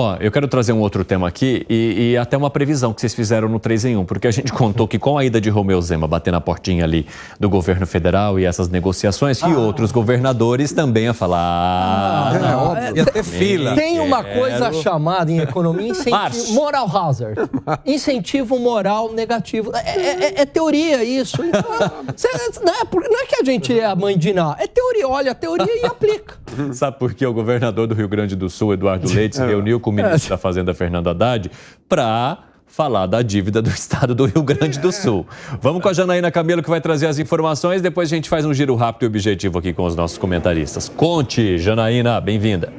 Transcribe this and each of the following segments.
Ó, eu quero trazer um outro tema aqui e até uma previsão que vocês fizeram no 3 em 1, porque a gente contou que com a ida de Romeu Zema bater na portinha ali do governo federal e essas negociações, que outros governadores também iam falar... óbvio. Ia ter fila. Tem uma coisa chamada em economia moral hazard. Incentivo moral negativo. É teoria isso. Então, não é que a gente é a mãe de Ná, é teoria. Olha a teoria e aplica. Sabe por que o governador do Rio Grande do Sul, Eduardo Leite, se reuniu com o ministro da Fazenda, Fernando Haddad, para falar da dívida do estado do Rio Grande do Sul. Vamos com a Janaína Camelo, que vai trazer as informações. Depois a gente faz um giro rápido e objetivo aqui com os nossos comentaristas. Conte, Janaína, bem-vinda.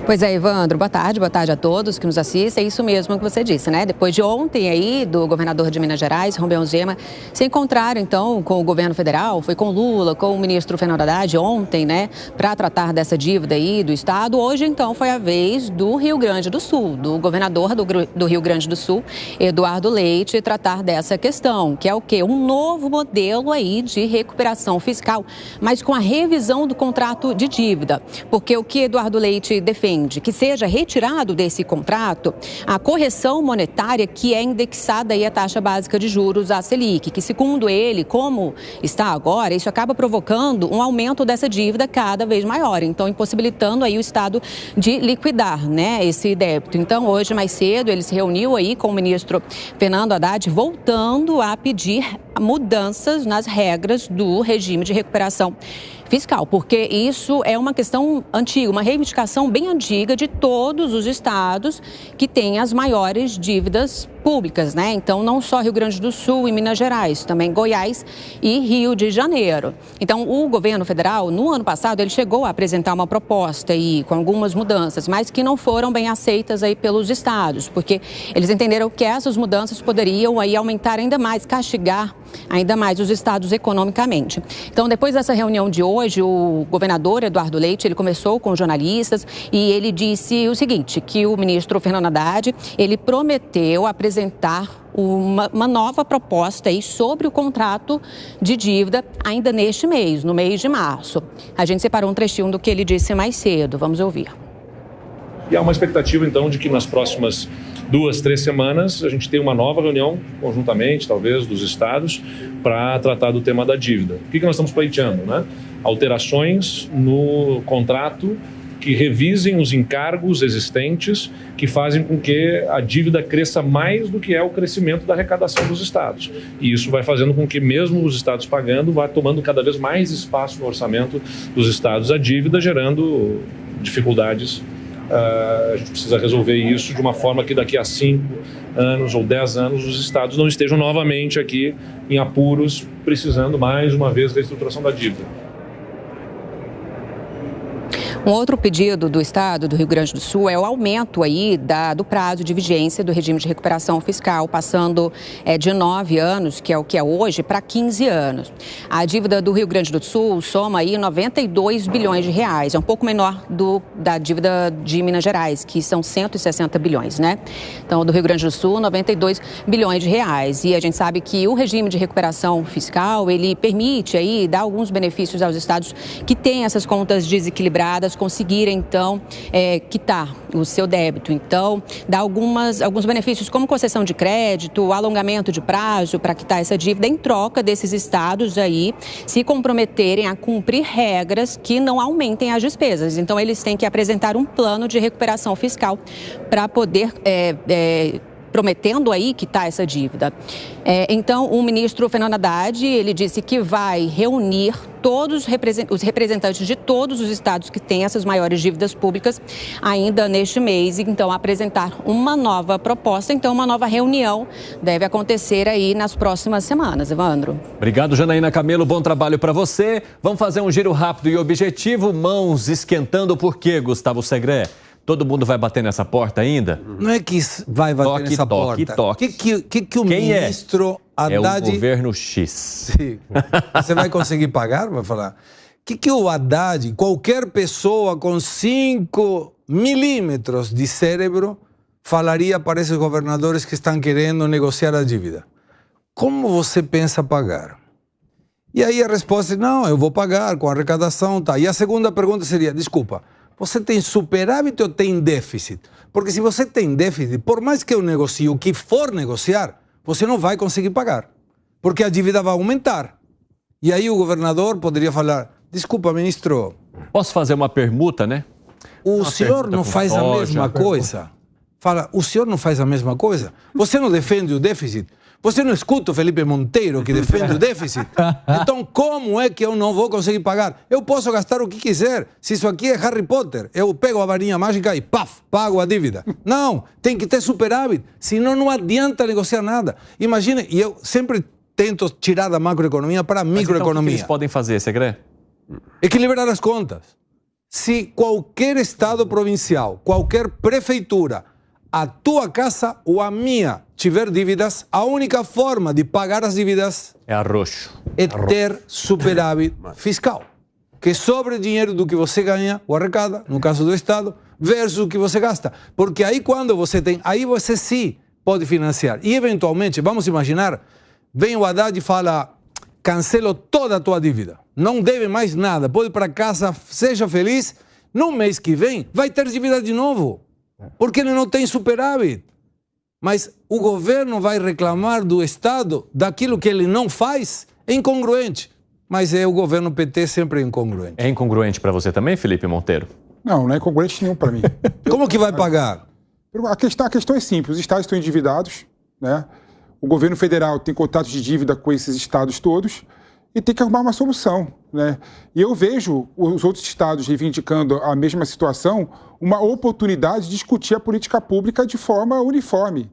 Pois é, Evandro, boa tarde a todos que nos assistem. É isso mesmo que você disse, né? Depois de ontem aí, do governador de Minas Gerais, Romeu Zema, se encontraram então com o governo federal, foi com Lula, com o ministro Fernando Haddad ontem, né? Para tratar dessa dívida aí do estado. Hoje, então, foi a vez do Rio Grande do Sul, do governador do Rio Grande do Sul, Eduardo Leite, tratar dessa questão, que é o quê? Um novo modelo aí de recuperação fiscal, mas com a revisão do contrato de dívida. Porque o que Eduardo Leite defende? Que seja retirado desse contrato a correção monetária que é indexada aí à taxa básica de juros, a Selic, que segundo ele, como está agora, isso acaba provocando um aumento dessa dívida cada vez maior, então impossibilitando aí o Estado de liquidar, né, esse débito. Então hoje mais cedo ele se reuniu aí com o ministro Fernando Haddad, voltando a pedir mudanças nas regras do regime de recuperação fiscal, porque isso é uma questão antiga, uma reivindicação bem antiga de todos os estados que têm as maiores dívidas públicas, né? Então, não só Rio Grande do Sul e Minas Gerais, também Goiás e Rio de Janeiro. Então, o governo federal, no ano passado, ele chegou a apresentar uma proposta aí com algumas mudanças, mas que não foram bem aceitas aí pelos estados, porque eles entenderam que essas mudanças poderiam aí aumentar ainda mais, castigar ainda mais os estados economicamente. Então, depois dessa reunião de hoje, o governador Eduardo Leite, ele conversou com jornalistas e ele disse o seguinte, que o ministro Fernando Haddad, ele prometeu apresentar uma nova proposta aí sobre o contrato de dívida ainda neste mês, no mês de março. A gente separou um trechinho do que ele disse mais cedo. Vamos ouvir. E há uma expectativa, então, de que nas próximas 2, 3 semanas a gente tenha uma nova reunião, conjuntamente, talvez, dos estados, para tratar do tema da dívida. O que nós estamos pleiteando, né? Alterações no contrato que revisem os encargos existentes, que fazem com que a dívida cresça mais do que é o crescimento da arrecadação dos estados. E isso vai fazendo com que, mesmo os estados pagando, vá tomando cada vez mais espaço no orçamento dos estados a dívida, gerando dificuldades. A gente precisa resolver isso de uma forma que daqui a 5 anos ou 10 anos os estados não estejam novamente aqui em apuros, precisando mais uma vez da estruturação da dívida. Um outro pedido do Estado do Rio Grande do Sul é o aumento aí do prazo de vigência do regime de recuperação fiscal, passando de 9 anos, que é o que é hoje, para 15 anos. A dívida do Rio Grande do Sul soma aí 92 bilhões de reais, é um pouco menor da dívida de Minas Gerais, que são 160 bilhões, né? Então, do Rio Grande do Sul, 92 bilhões de reais. E a gente sabe que o regime de recuperação fiscal, ele permite aí dar alguns benefícios aos estados que têm essas contas desequilibradas, conseguirem, então, quitar o seu débito. Então, dá alguns benefícios como concessão de crédito, alongamento de prazo para quitar essa dívida, em troca desses estados aí se comprometerem a cumprir regras que não aumentem as despesas. Então, eles têm que apresentar um plano de recuperação fiscal para poder prometendo aí quitar essa dívida. Então, o ministro Fernando Haddad, ele disse que vai reunir todos os representantes de todos os estados que têm essas maiores dívidas públicas ainda neste mês, e então apresentar uma nova proposta. Então, uma nova reunião deve acontecer aí nas próximas semanas. Evandro. Obrigado, Janaína Camelo. Bom trabalho para você. Vamos fazer um giro rápido e objetivo. Mãos esquentando por quê, Gustavo Segré? Todo mundo vai bater nessa porta ainda? Não é que vai bater nessa porta. Toque. Que o ministro Haddad... É o governo X. Sim. Você vai conseguir pagar? Vai falar. Que o Haddad, qualquer pessoa com 5 milímetros de cérebro, falaria para esses governadores que estão querendo negociar a dívida? Como você pensa pagar? E aí a resposta é, não, eu vou pagar com arrecadação. Tá. E a segunda pergunta seria, desculpa, você tem superávit ou tem déficit? Porque se você tem déficit, por mais que eu negocie o que for negociar, você não vai conseguir pagar, porque a dívida vai aumentar. E aí o governador poderia falar, desculpa, ministro... Posso fazer uma permuta, né? O senhor não faz a mesma coisa? Fala, o senhor não faz a mesma coisa? Você não defende o déficit? Você não escuta o Felipe Monteiro que defende o déficit? Então como é que eu não vou conseguir pagar? Eu posso gastar o que quiser. Se isso aqui é Harry Potter, eu pego a varinha mágica e paf, pago a dívida. Não, tem que ter superávit, senão não adianta negociar nada. Imagine, e eu sempre tento tirar da macroeconomia para a microeconomia. Então, o que eles podem fazer, Segré? Equilibrar as contas. Se qualquer estado provincial, qualquer prefeitura, a tua casa ou a minha tiver dívidas, a única forma de pagar as dívidas é arroxo. É ter superávit fiscal. Que sobre o dinheiro do que você ganha ou arrecada, no caso do Estado, versus o que você gasta. Porque aí quando você tem, aí você sim pode financiar. E eventualmente, vamos imaginar, vem o Haddad e fala, cancelo toda a tua dívida. Não deve mais nada, pode ir para casa, seja feliz. No mês que vem, vai ter dívida de novo. Porque ele não tem superávit. Mas o governo vai reclamar do Estado daquilo que ele não faz? É incongruente. Mas o governo PT sempre é incongruente. É incongruente para você também, Felipe Monteiro? Não, não é incongruente nenhum para mim. Como que vai pagar? A questão é simples. Os estados estão endividados, né? O governo federal tem contratos de dívida com esses estados todos e tem que arrumar uma solução, né? E eu vejo os outros estados reivindicando a mesma situação, uma oportunidade de discutir a política pública de forma uniforme,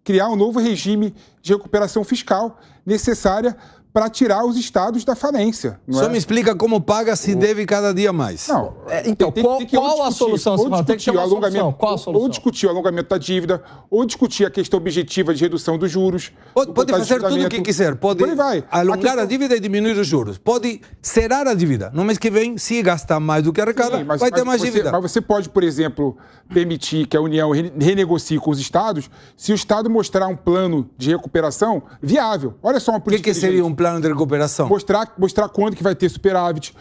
criar um novo regime de recuperação fiscal necessária para tirar os estados da falência. Só me explica como paga se deve cada dia mais. Não. Então, qual a solução? Tem que ter uma solução. Qual a solução? Ou discutir o alongamento da dívida, ou discutir a questão objetiva de redução dos juros. Pode fazer tudo o que quiser. Pode alongar a dívida e diminuir os juros. Pode zerar a dívida. No mês que vem, se gastar mais do que arrecada, vai ter mais dívida. Mas você pode, por exemplo, permitir que a União renegocie com os estados se o estado mostrar um plano de recuperação viável. Olha só uma política. O que seria um plano de recuperação? Mostrar quando que vai ter superávit.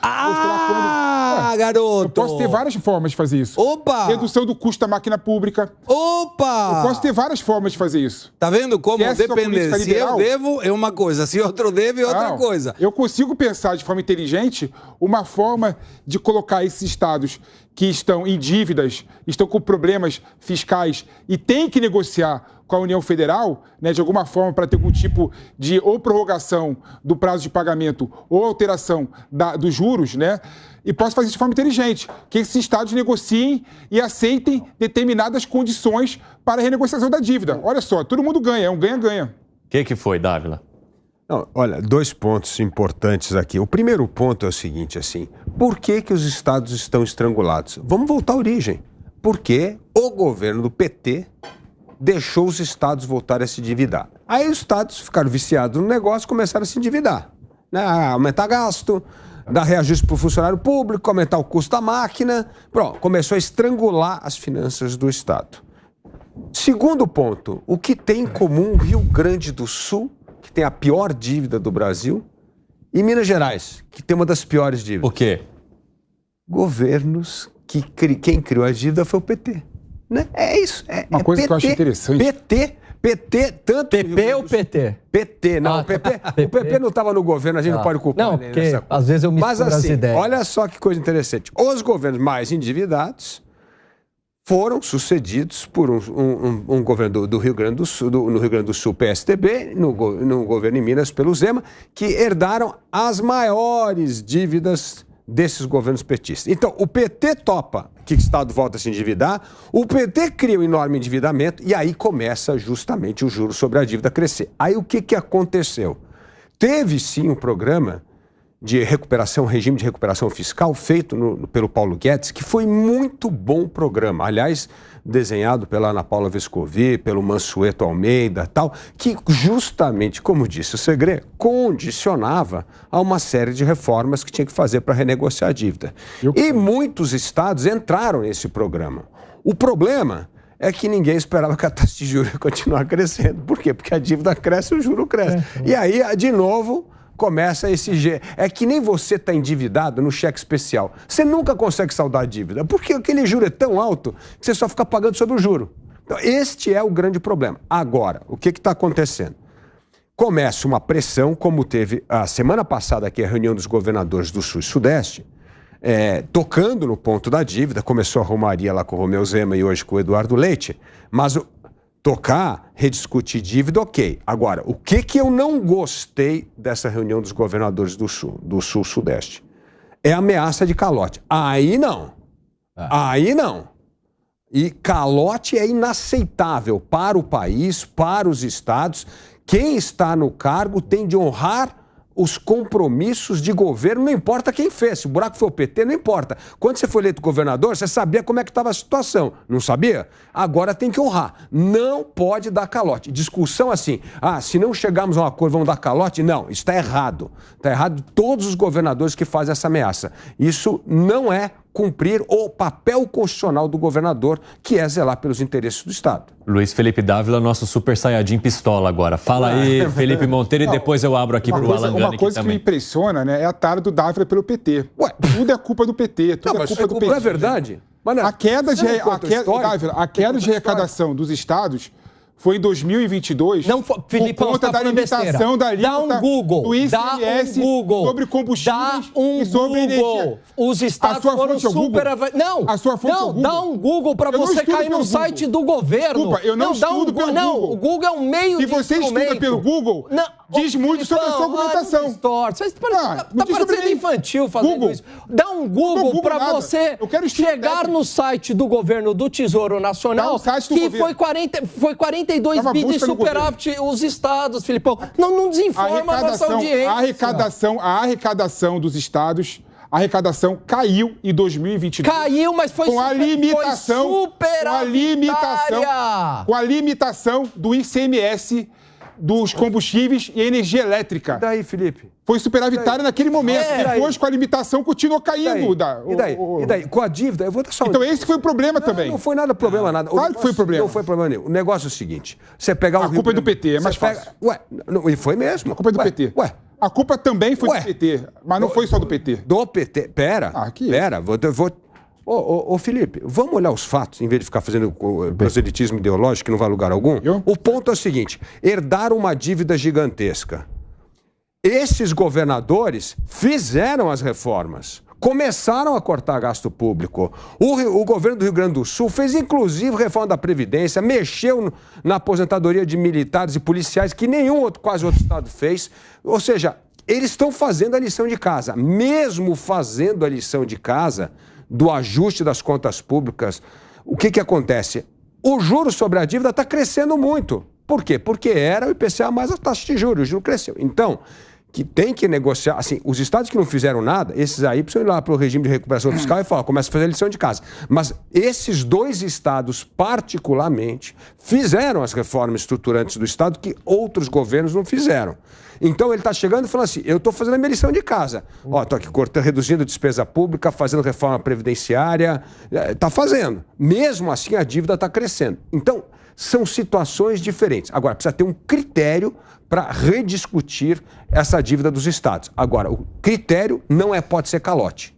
Garoto! Eu posso ter várias formas de fazer isso. Opa! Redução do custo da máquina pública. Opa! Eu posso ter várias formas de fazer isso. Tá vendo como depende? Se eu devo, é uma coisa. Se outro deve, é outra coisa. Eu consigo pensar de forma inteligente uma forma de colocar esses estados que estão em dívidas, estão com problemas fiscais e têm que negociar com a União Federal, né, de alguma forma, para ter algum tipo de ou prorrogação do prazo de pagamento ou alteração dos juros, né? E posso fazer isso de forma inteligente, que esses estados negociem e aceitem determinadas condições para a renegociação da dívida. Olha só, todo mundo ganha, é um ganha-ganha. O que foi, Dávila? Não, olha, 2 pontos importantes aqui. O primeiro ponto é o seguinte, assim, por que os estados estão estrangulados? Vamos voltar à origem. Porque o governo do PT deixou os estados voltarem a se endividar. Aí os estados ficaram viciados no negócio e começaram a se endividar, né? Aumentar gasto, dar reajuste para o funcionário público, aumentar o custo da máquina. Pronto, começou a estrangular as finanças do estado. Segundo ponto, o que tem em comum o Rio Grande do Sul, que tem a pior dívida do Brasil, e Minas Gerais, que tem uma das piores dívidas. Por quê? Governos que quem criou a dívida foi o PT. Né? É isso. Uma coisa que eu acho interessante. PT, tanto... PP ou PT? PT, não. O PP não estava no governo, a gente não pode culpar. Não, porque às vezes eu misturo as ideias. Olha só que coisa interessante. Os governos mais endividados foram sucedidos por um governo do Rio Grande do Sul, no Rio Grande do Sul, PSDB, no governo em Minas, pelo Zema, que herdaram as maiores dívidas desses governos petistas. Então, o PT topa que o Estado volta a se endividar, o PT cria um enorme endividamento e aí começa justamente o juro sobre a dívida a crescer. Aí o que aconteceu? Teve sim um programa de recuperação, regime de recuperação fiscal feito pelo Paulo Guedes, que foi muito bom programa. Aliás, desenhado pela Ana Paula Vescovi, pelo Mansueto Almeida, tal, que justamente, como disse o Segré, condicionava a uma série de reformas que tinha que fazer para renegociar a dívida. E muitos estados entraram nesse programa. O problema é que ninguém esperava que a taxa de juros ia continuar crescendo. Por quê? Porque a dívida cresce e o juro cresce. E aí, de novo, começa esse... É que nem você está endividado no cheque especial. Você nunca consegue saldar a dívida, porque aquele juro é tão alto que você só fica pagando sobre o juro. Então, este é o grande problema. Agora, o que está acontecendo? Começa uma pressão, como teve a semana passada aqui a reunião dos governadores do Sul e Sudeste, tocando no ponto da dívida. Começou a romaria lá com o Romeu Zema e hoje com o Eduardo Leite, mas tocar, rediscutir dívida, ok. Agora, o que eu não gostei dessa reunião dos governadores do Sul-Sudeste? É a ameaça de calote. Aí não. Aí não. E calote é inaceitável para o país, para os estados. Quem está no cargo tem de honrar os compromissos de governo, não importa quem fez. Se o buraco foi o PT, não importa. Quando você foi eleito governador, você sabia como é que estava a situação. Não sabia? Agora tem que honrar. Não pode dar calote. Discussão assim, se não chegarmos a um acordo, vamos dar calote? Não, isso está errado. Está errado todos os governadores que fazem essa ameaça. Isso não é cumprir o papel constitucional do governador, que é zelar pelos interesses do Estado. Luiz Felipe Dávila, nosso super saiyajin pistola agora. Fala aí, Felipe Monteiro, e depois eu abro aqui para o Alan Gani. Uma coisa que me impressiona, né, é a tara do Dávila pelo PT. Tudo é culpa do PT, tudo é culpa do PT. Não é verdade? Mas a queda de arrecadação dos estados foi em 2022, não, Filipão, por conta da limitação da alíquota dá um Google, do ICMS sobre combustíveis e sobre energia. Os estados foram super... Não, a sua fonte é o Google? Dá um Google para você cair no site do governo. Desculpa, eu não estudo pelo Google. Não, o Google é um meio de instrumento. Se você estuda pelo Google, diz muito sobre a sua argumentação. Você tá parecendo infantil fazendo isso. Dá um Google para você chegar no site do governo do Tesouro Nacional, que foi 42 bi de superávit os estados, Filipão. Não desinforma a nossa audiência. A arrecadação dos estados, a arrecadação caiu em 2022. Caiu, mas foi com a limitação do ICMS dos combustíveis e energia elétrica. E daí, Felipe? Foi superavitária naquele momento. Depois, com a limitação, continuou caindo. E daí? Com a dívida, eu vou dar só... Então, esse foi o problema também. Não foi nada problema, nada. Claro que foi problema. Não foi problema nenhum. O negócio é o seguinte, você pegar a culpa é do PT, é mais fácil. E foi mesmo. A culpa é do PT. A culpa também foi do PT, mas não foi só do PT. Do PT. Pera. Ô, Felipe, vamos olhar os fatos, em vez de ficar fazendo proselitismo ideológico que não vai a lugar algum? O ponto é o seguinte, herdaram uma dívida gigantesca. Esses governadores fizeram as reformas, começaram a cortar gasto público. O governo do Rio Grande do Sul fez, inclusive, reforma da Previdência, mexeu na aposentadoria de militares e policiais, que quase outro estado fez. Ou seja, eles estão fazendo a lição de casa. Mesmo fazendo a lição de casa do ajuste das contas públicas, o que acontece? O juro sobre a dívida está crescendo muito. Por quê? Porque era o IPCA mais a taxa de juros, o juro cresceu. Então, que tem que negociar, assim, os estados que não fizeram nada, esses aí precisam ir lá para o regime de recuperação fiscal e falar, começa a fazer a lição de casa. Mas esses dois estados, particularmente, fizeram as reformas estruturantes do estado que outros governos não fizeram. Então ele está chegando e falando assim, eu estou fazendo a minha lição de casa. Estou aqui reduzindo despesa pública, fazendo reforma previdenciária, está fazendo. Mesmo assim a dívida está crescendo. Então, são situações diferentes. Agora, precisa ter um critério para rediscutir essa dívida dos estados. Agora, o critério pode ser calote.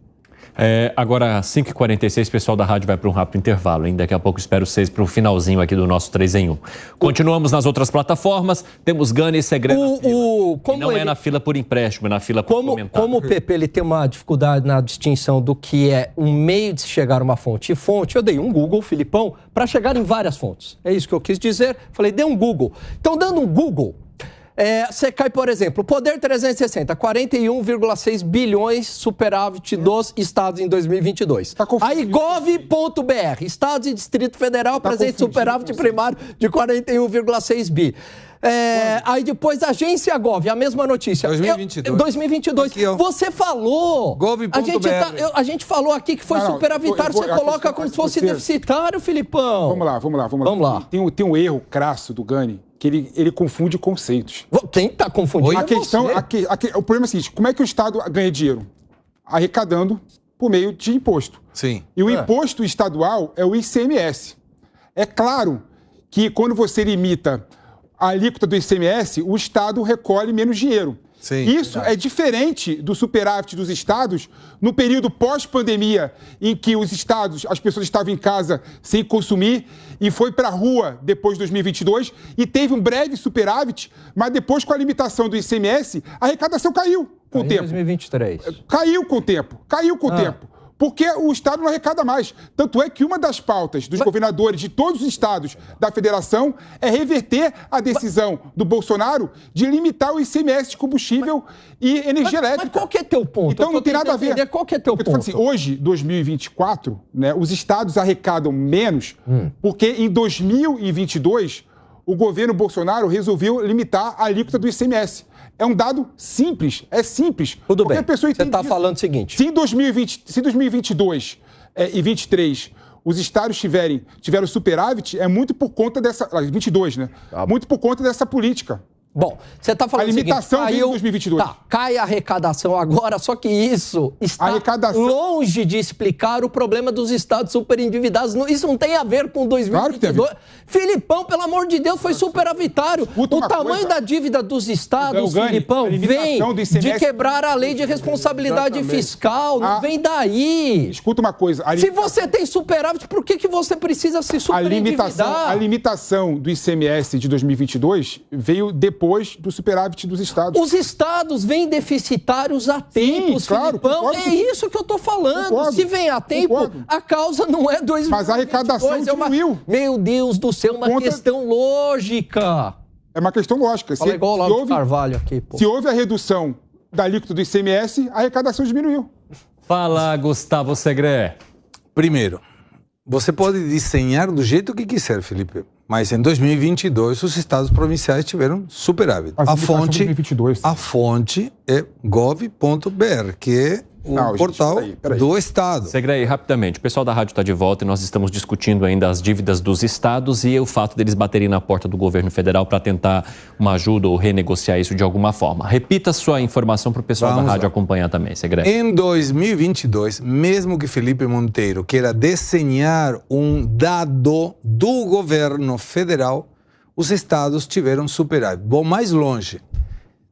Agora, às 5h46, o pessoal da rádio vai para um rápido intervalo, hein? Daqui a pouco espero vocês para o finalzinho aqui do nosso 3 em 1. Continuamos nas outras plataformas, temos Gani e Segredo na fila. Não é na fila por empréstimo, é na fila por comentário. Como o PP ele tem uma dificuldade na distinção do que é um meio de se chegar a uma fonte e fonte, eu dei um Google, Filipão, para chegar em várias fontes. É isso que eu quis dizer. Falei, dê um Google. Então, dando um Google... você cai, por exemplo, Poder 360, 41,6 bilhões superávit dos estados em 2022. Aí, gov.br, Estados e Distrito Federal apresenta superávit primário de 41,6 bi. Aí depois, Agência Gov, a mesma notícia. 2022. Aqui, você falou. A gente falou aqui que foi superavitário, você coloca como se fosse deficitário, Filipão. Vamos lá. Tem um erro crasso do Gani, que ele confunde conceitos. Quem está confundindo? O problema é o seguinte, como é que o Estado ganha dinheiro? Arrecadando por meio de imposto. Sim. E o imposto estadual é o ICMS. É claro que quando você limita a alíquota do ICMS, o Estado recolhe menos dinheiro. Sim, Isso é diferente do superávit dos estados no período pós-pandemia, em que os estados, as pessoas estavam em casa sem consumir e foi para a rua depois de 2022 e teve um breve superávit, mas depois, com a limitação do ICMS, a arrecadação caiu com o tempo. 2023. Caiu com o tempo. Porque o Estado não arrecada mais. Tanto é que uma das pautas dos governadores de todos os estados da federação é reverter a decisão do Bolsonaro de limitar o ICMS de combustível e energia elétrica. Mas qual que é teu ponto? Então não tem nada a ver. Qual que é teu ponto? Assim, hoje, 2024, né, os estados arrecadam menos porque em 2022 o governo Bolsonaro resolveu limitar a alíquota do ICMS. É um dado simples, é simples. Tudo bem, pessoa você está falando o seguinte. Se em 2022 e 2023 os estados tiveram superávit, é muito por conta dessa... 22, né? Muito por conta dessa política. Bom, você está falando a limitação o seguinte, veio em 2022. Tá, cai a arrecadação agora, só que isso está longe de explicar o problema dos estados superendividados. Isso não tem a ver com 2022. Claro que tem a ver. Filipão, pelo amor de Deus, foi superavitário. O tamanho da dívida dos estados, Filipão, vem de quebrar a lei de responsabilidade fiscal. Não vem daí. Escuta uma coisa. Se você tem superávit, por que você precisa se superendividar? A limitação do ICMS de 2022 veio depois do superávit dos estados. Os estados vêm deficitários há tempos, claro, Filipão. É isso que eu estou falando. Concordo, se vem a tempo, a causa não é 2022. Mas a arrecadação diminuiu. Meu Deus do céu, uma questão lógica. É uma questão lógica. Fala igual o Olavo de Carvalho aqui, pô. Se houve a redução da alíquota do ICMS, a arrecadação diminuiu. Fala, Gustavo Segré. Primeiro, você pode desenhar do jeito que quiser, Felipe. Mas em 2022, os estados provinciais tiveram superávit. A fonte é gov.br, que é o portal do Estado. Segré, rapidamente, o pessoal da rádio está de volta e nós estamos discutindo ainda as dívidas dos estados e o fato deles baterem na porta do governo federal para tentar uma ajuda ou renegociar isso de alguma forma. Repita sua informação para o pessoal da rádio acompanhar também, Segré. Em 2022, mesmo que Felipe Monteiro queira desenhar um dado do governo federal, os estados tiveram superávit. Vou mais longe.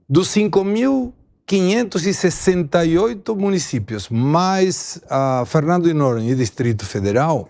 Dos 5.568 municípios, mais Fernando de Noronha e Distrito Federal,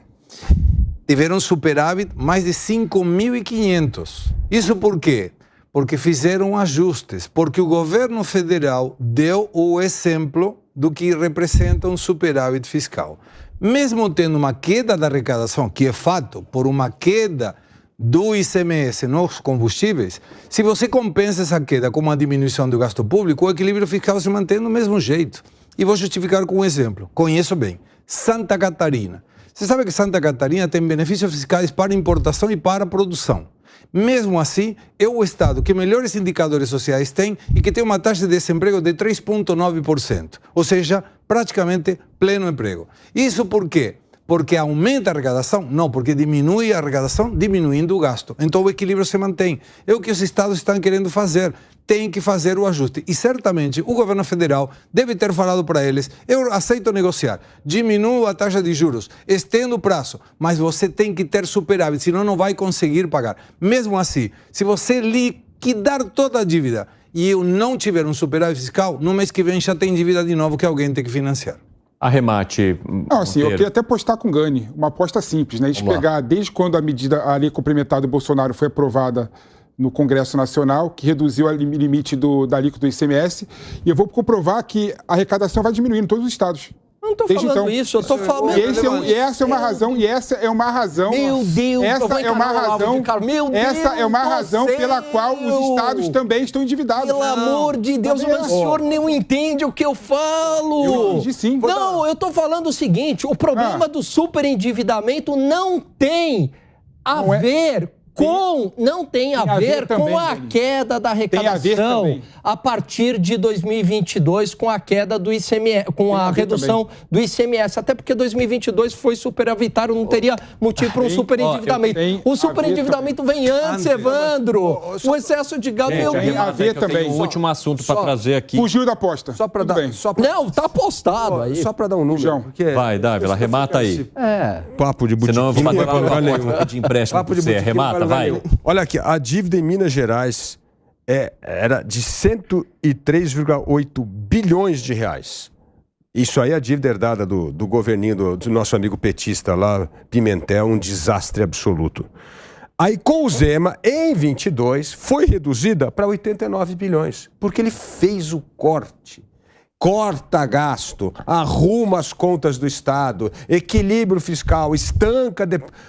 tiveram superávit mais de 5.500. Isso por quê? Porque fizeram ajustes, porque o governo federal deu o exemplo do que representa um superávit fiscal. Mesmo tendo uma queda da arrecadação, que é fato, por uma queda do ICMS nos combustíveis, se você compensa essa queda com uma diminuição do gasto público, o equilíbrio fiscal se mantém do mesmo jeito. E vou justificar com um exemplo. Conheço bem. Santa Catarina. Você sabe que Santa Catarina tem benefícios fiscais para importação e para produção. Mesmo assim, é o estado que melhores indicadores sociais tem e que tem uma taxa de desemprego de 3,9%. Ou seja, praticamente pleno emprego. Isso por quê? Porque aumenta a arrecadação? Não, porque diminui a arrecadação, diminuindo o gasto. Então o equilíbrio se mantém. É o que os estados estão querendo fazer. Tem que fazer o ajuste. E certamente o governo federal deve ter falado para eles: eu aceito negociar, diminuo a taxa de juros, estendo o prazo, mas você tem que ter superávit, senão não vai conseguir pagar. Mesmo assim, se você liquidar toda a dívida e eu não tiver um superávit fiscal, no mês que vem já tem dívida de novo que alguém tem que financiar. Arremate. Não, assim, eu queria até apostar com o Gani, uma aposta simples, né? Pegar desde quando a lei complementar do Bolsonaro foi aprovada no Congresso Nacional, que reduziu o limite da alíquota do ICMS, e eu vou comprovar que a arrecadação vai diminuir em todos os estados. Não estou falando isso, eu estou falando... E essa é uma razão... Meu Deus, essa é uma razão pela qual os estados também estão endividados. Pelo amor de Deus, mas o senhor não entende o que eu falo. Eu entendi sim. Não, eu estou falando o seguinte, o problema do superendividamento não tem a ver... Não tem a ver com a queda da arrecadação a partir de 2022, com a queda do ICMS, com a redução do ICMS. Até porque 2022 foi superavitário, não teria motivo para um superendividamento. O superendividamento vem antes, Evandro. O excesso de gasto, meu Deus. Tem a ver também. O último assunto para trazer aqui. Fugiu da aposta. Só para dar. Não, tá apostado aí. Só para dar um número. Vai, Dávila, arremata aí. Papo de botiquim. Senão eu vou bater uma de empréstimo para você. Arremata, vai. Olha aqui, a dívida em Minas Gerais era de 103,8 bilhões de reais. Isso aí é a dívida herdada do governinho do nosso amigo petista lá, Pimentel, um desastre absoluto. Aí com o Zema, em 22, foi reduzida para 89 bilhões, porque ele fez o corte. Corta gasto, arruma as contas do Estado, equilíbrio fiscal, estanca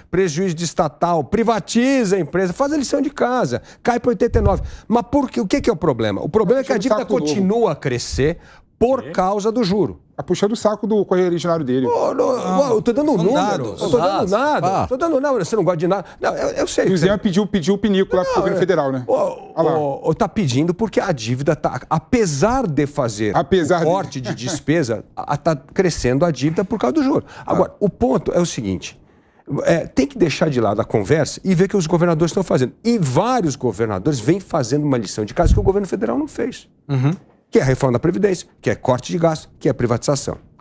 prejuízo de estatal, privatiza a empresa, faz a lição de casa, cai para 89. Mas por quê? O que é o problema? O problema é que a dívida continua a crescer por causa do juro. Tá puxando o saco do correio originário dele. Eu tô dando um número. Eu tô dando nada. Tô dando nada. Você não gosta de nada. Não, eu sei. O Zema pediu o pinico lá pro governo federal, né? Tá pedindo porque a dívida tá, apesar de fazer o corte de despesa, tá crescendo a dívida por causa do juro. Agora, o ponto é o seguinte. Tem que deixar de lado a conversa e ver o que os governadores estão fazendo. E vários governadores vêm fazendo uma lição de casa que o governo federal não fez. Que é a reforma da Previdência, que é corte de gasto, que é privatização.